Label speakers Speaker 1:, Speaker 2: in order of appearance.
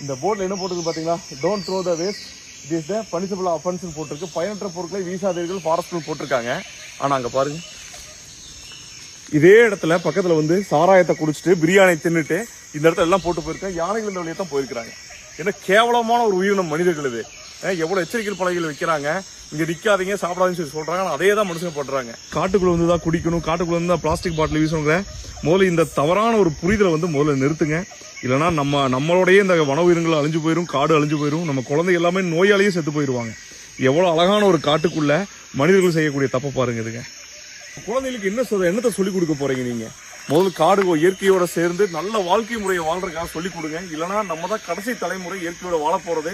Speaker 1: இந்த போர்டில் என்ன போட்டிருக்கு பார்த்தீங்களா, don't throw the waste, it is the punishable offence போட்டிருக்கு. பயனற்ற பொருட்களை வீசாதீர்கள் ஃபாரஸ்ட் போட்டிருக்காங்க. ஆனால் அங்கே பாருங்க, இதே இடத்துல பக்கத்தில் வந்து சாராயத்தை குடிச்சிட்டு பிரியாணி தின்னுட்டு இந்த இடத்துல எல்லாம் போட்டு போயிருக்காங்க. யானைகள் இந்த வழியை தான் போயிருக்கிறாங்க. ஏன்னா கேவலமான ஒரு உயிரினம் மனிதர்கள் இது. எவ்வளவு எச்சரிக்கை பலகைகள் வைக்கிறாங்க, இங்க நிக்காதீங்க சாப்பிடாதீங்கன்னு சொல்லி சொல்றாங்க. அதே தான் மனுஷங்க பண்றாங்க. காட்டுக்குள்ள வந்து தான் குடிக்கணும், காட்டுக்குள்ள வந்து தான் பிளாஸ்டிக் பாட்டில் யூஸ் பண்ற முதல்ல இந்த தவறான ஒரு புரிதலை வந்து முதல்ல நிறுத்துங்க. இல்லைன்னா நம்மளோடய இந்த வன உயிரினங்கள் அழிஞ்சு போயிடும், காடு அழிஞ்சு போயிடும், நம்ம குழந்தை எல்லாமே நோயாலேயே செத்து போயிடுவாங்க. எவ்வளவு அழகான ஒரு காட்டுக்குள்ள மனிதர்கள் செய்யக்கூடிய தப்பை பாருங்க. இதுங்க குழந்தைகளுக்கு என்னத்தை சொல்லிக் கொடுக்க போறீங்க நீங்க? முதல் காடு இயற்கையோட சேர்ந்து நல்ல வாழ்க்கை முறையை வாழ்றதுக்காக சொல்லிக் கொடுங்க. இல்லைன்னா நம்ம தான் கடைசி தலைமுறை இயற்கையோட வாழ போறதே.